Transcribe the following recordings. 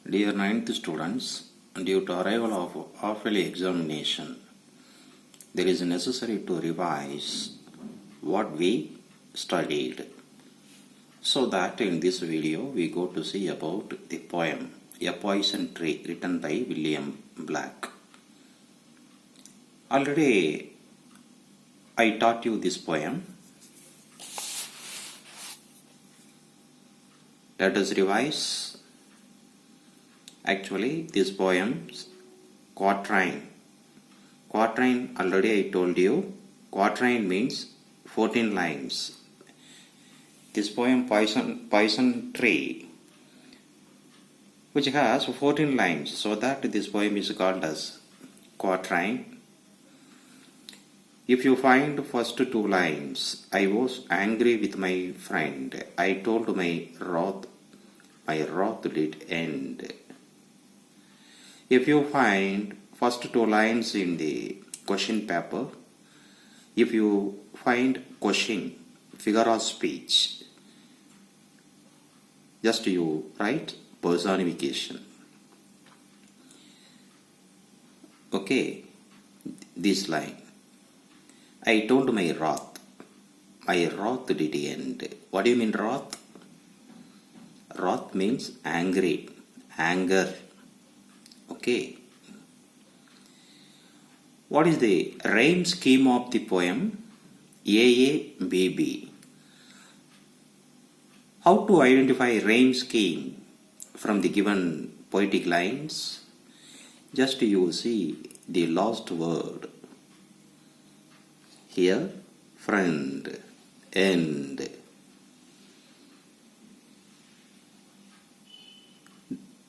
Dear ninth students, due to arrival of half-yearly examination, there is necessary to revise what we studied. So that in this video we go to see about the poem A Poison Tree written by William Black. Already I taught you this poem. Let us revise. Actually, this poem's quatrain. Quatrain, already I told you, quatrain means 14 lines. This poem, Poison Tree, which has 14 lines, so that this poem is called as quatrain. If you find first two lines, I was angry with my friend. I told my wrath did end. If you find first two lines in the question paper, if you find question, figure of speech, just you write personification. Okay, this line. I told my wrath did end. What do you mean wrath? Wrath means angry, anger. Okay. What is the rhyme scheme of the poem? AABB. How to identify rhyme scheme from the given poetic lines? Just you see the last word. Here, friend, end.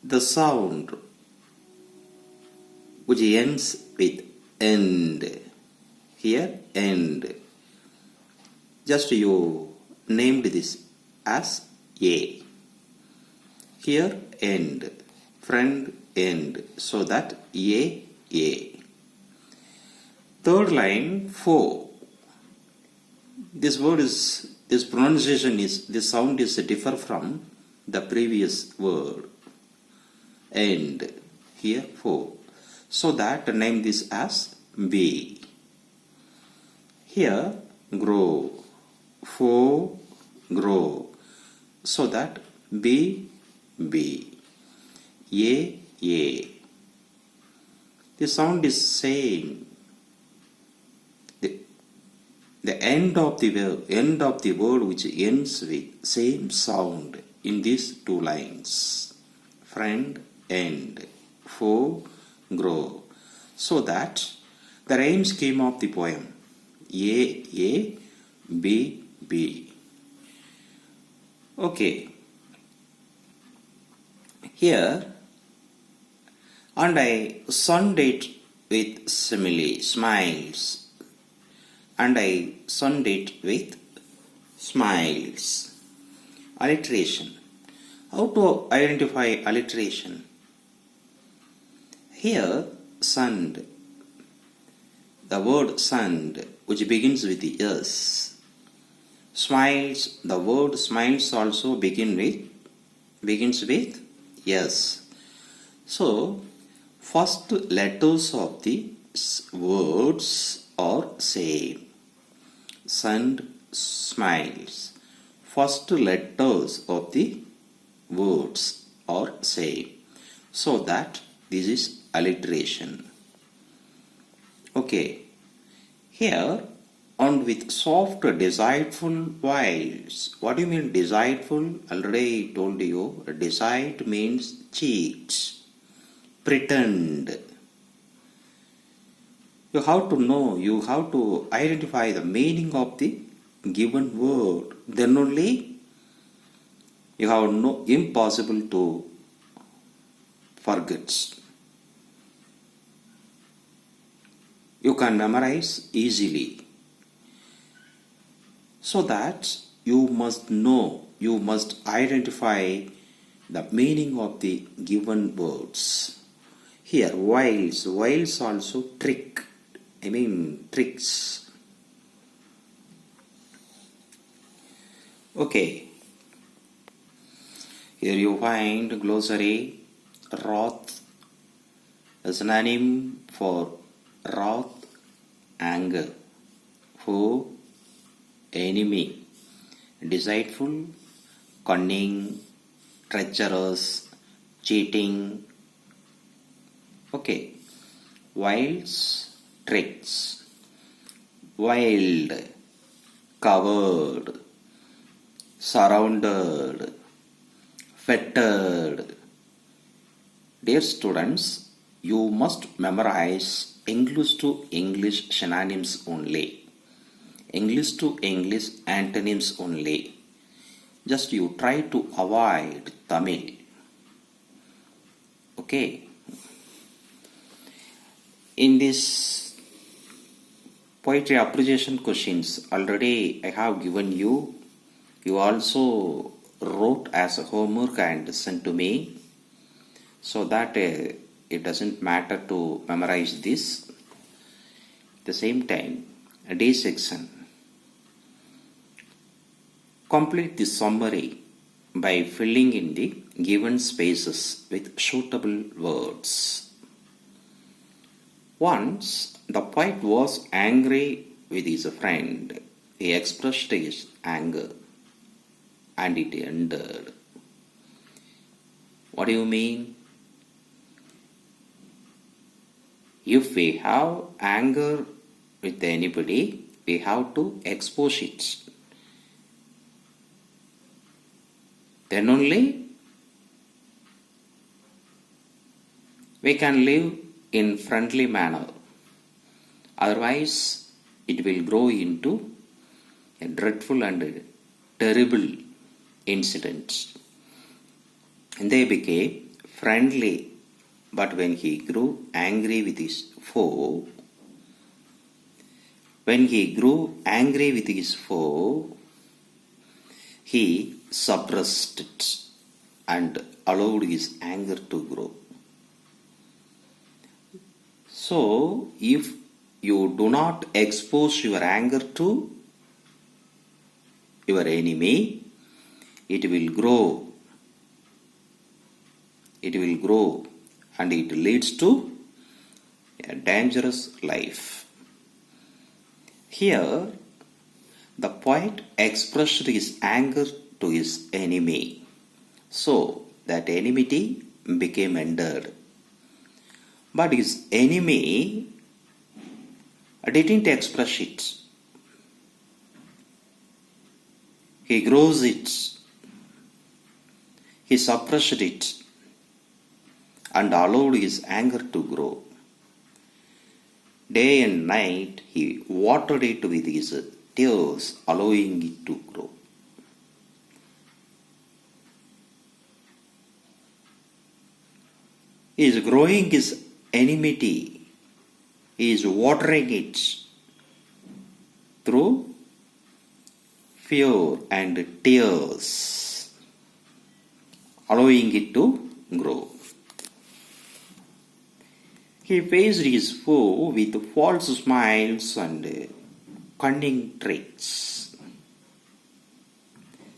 The sound which ends with end. Here, end. Just you named this as A. Here, end. Friend, end. So that A. Third line, four. This pronunciation is, this sound is differ from the previous word. End. Here, four. So that name this as B. Here, grow. Four, grow. So that B. A. The sound is same. The end of the word which ends with same sound in these two lines. Friend, end. Four, grow. So that the rhyme scheme of the poem A, B. Okay. Here, and I sunned it with simile, smiles. And I sunned it with smiles. Alliteration. How to identify alliteration? Here, sunned, the word sunned, which begins with the S. Smiles, the word smiles also begins with S. So, first letters of the words are same. Sunned, smiles. First letters of the words are same. So that this is alliteration. Okay. Here, and with soft, delightful vowels. What do you mean delightful? Already I told you. Delight means cheat, pretend. You have to know, you have to identify the meaning of the given word. Then only you have impossible to forget. You can memorize easily. So that you must know, you must identify the meaning of the given words. Here, whiles also tricks. Okay. Here you find glossary wrath, a synonym for wrath, anger, foe, enemy, deceitful, cunning, treacherous, cheating. Okay, wiles, tricks, wild, covered, surrounded, fettered. Dear students, you must memorize English to English synonyms only, English to English antonyms only. Just you try to avoid Tamil. Okay. In this poetry appreciation questions, already I have given you. You also wrote as a homework and sent to me, so that it doesn't matter to memorize this. At the same time, a D section. Complete the summary by filling in the given spaces with suitable words. Once the poet was angry with his friend. He expressed his anger and it ended. What do you mean? If we have anger with anybody, we have to expose it. Then only we can live in friendly manner. Otherwise, it will grow into a dreadful and terrible incident. And they became friendly, but when he grew angry with his foe, he suppressed it and allowed his anger to grow. So, if you do not expose your anger to your enemy, it will grow. It will grow and it leads to a dangerous life. Here, the poet expressed his anger to his enemy. So, that enmity became ended. But his enemy didn't express it. He grows it. He suppressed it and allowed his anger to grow. Day and night he watered it with his tears, allowing it to grow. He is growing his enmity. He is watering it through fear and tears, allowing it to grow. He faced his foe with false smiles and cunning tricks.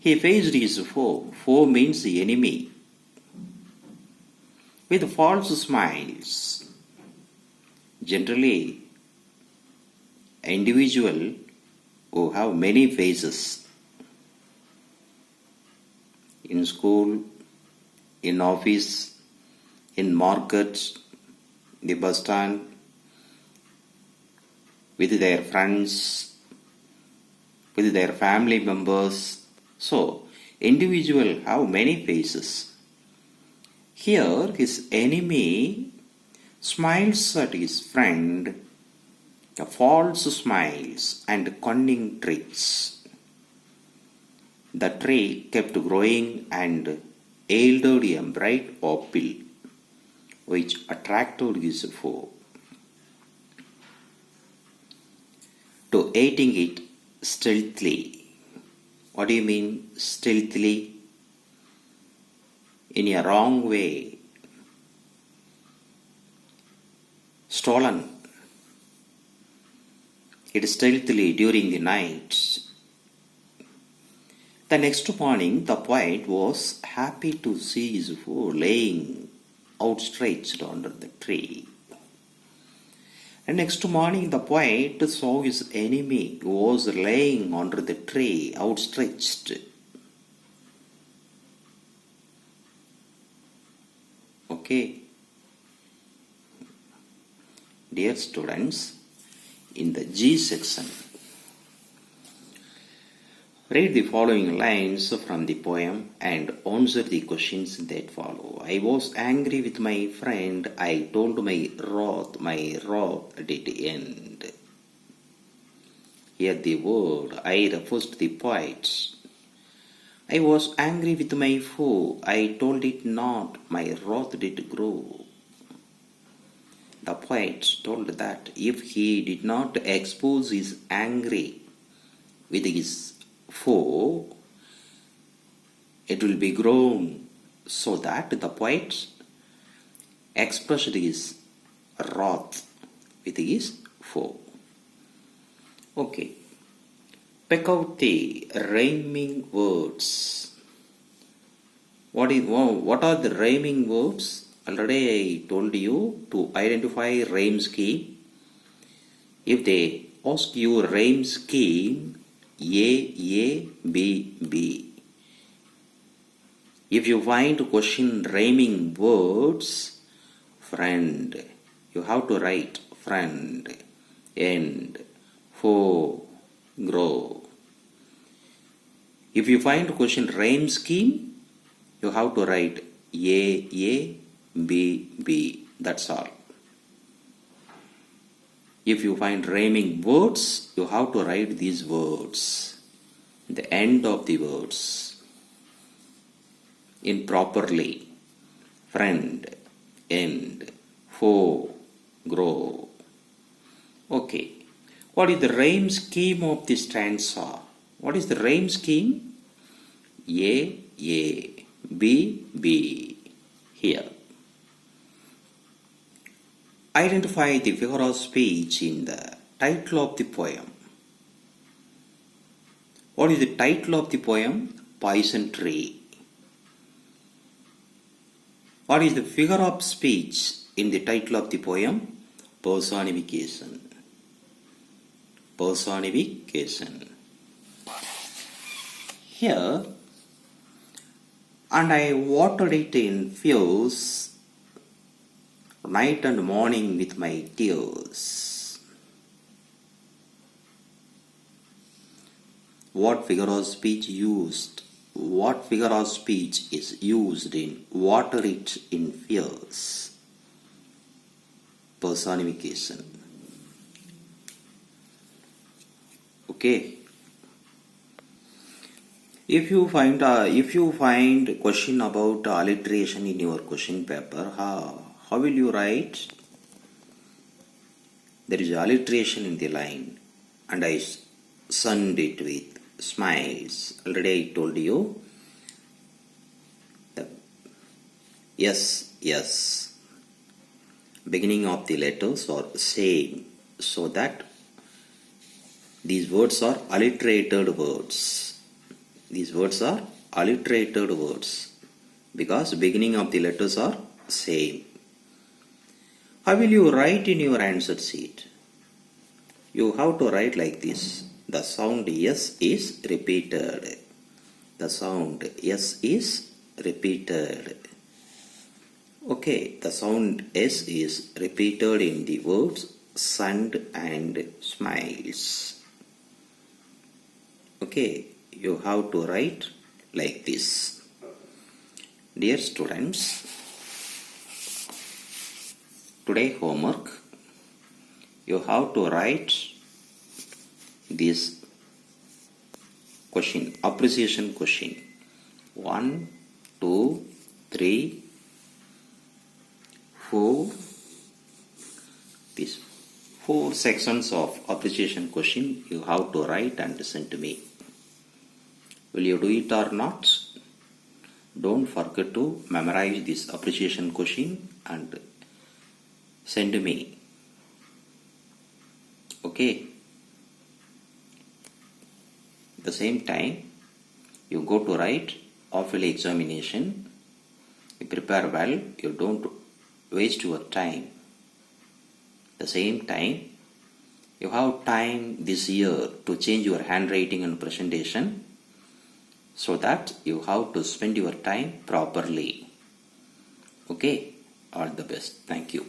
He faced his foe. Foe means the enemy. With false smiles. Generally, an individual who have many faces in school, in office, in market, the bus stand, with their friends, with their family members. So, individual have many faces. Here, his enemy smiles at his friend, false smiles and cunning tricks. The tree kept growing and yielded a bright apple, which attracted his foe. To eating it stealthily. What do you mean stealthily? In a wrong way. Stolen. It stealthily during the night. The next morning, the poet was happy to see his foe laying outstretched under the tree. And next morning the poet saw his enemy who was lying under the tree outstretched. Okay. Dear students, in the G section, read the following lines from the poem and answer the questions that follow. I was angry with my friend. I told my wrath did end. Here the word I refers to the poets. I was angry with my foe. I told it not. My wrath did grow. The poet told that if he did not expose his anger with his foe, it will be grown, so that the poet expressed his wrath with his foe. Okay. Pick out the rhyming words. What are the rhyming words? Already I told you to identify rhyme scheme. If they ask you rhyme scheme, A, B, B. If you find question rhyming words, friend, you have to write friend, end, foe, grow. If you find question rhyme scheme, you have to write A, B, B. That's all. If you find rhyming words, you have to write these words, the end of the words, in properly. Friend, end, foe, grow. Okay. What is the rhyme scheme of this stanza? What is the rhyme scheme? A, B, B. Here. Identify the figure of speech in the title of the poem. What is the title of the poem? Poison Tree. What is the figure of speech in the title of the poem? Personification. Personification. Here, and I watered it in fields night and morning with my tears. What figure of speech used? What figure of speech is used in water it in fields? Personification. Okay. If you find question about alliteration in your question paper, how will you write? There is alliteration in the line, and I sunned it with smiles. Already I told you. Yes. Beginning of the letters are same, so that these words are alliterated words. These words are alliterated words because beginning of the letters are same. How will you write in your answer sheet? You have to write like this. The sound S is repeated. The sound S is repeated. Okay, the sound S is repeated in the words sun and smiles. Okay, you have to write like this. Dear students, today homework, you have to write this question, appreciation question. 1, 2, 3, 4. These 4 sections of appreciation question you have to write and send to me. Will you do it or not? Don't forget to memorize this appreciation question and send me. Okay. At the same time, you go to write half-yearly examination. You prepare well. You don't waste your time. At the same time, you have time this year to change your handwriting and presentation, so that you have to spend your time properly. Okay, all the best. Thank you.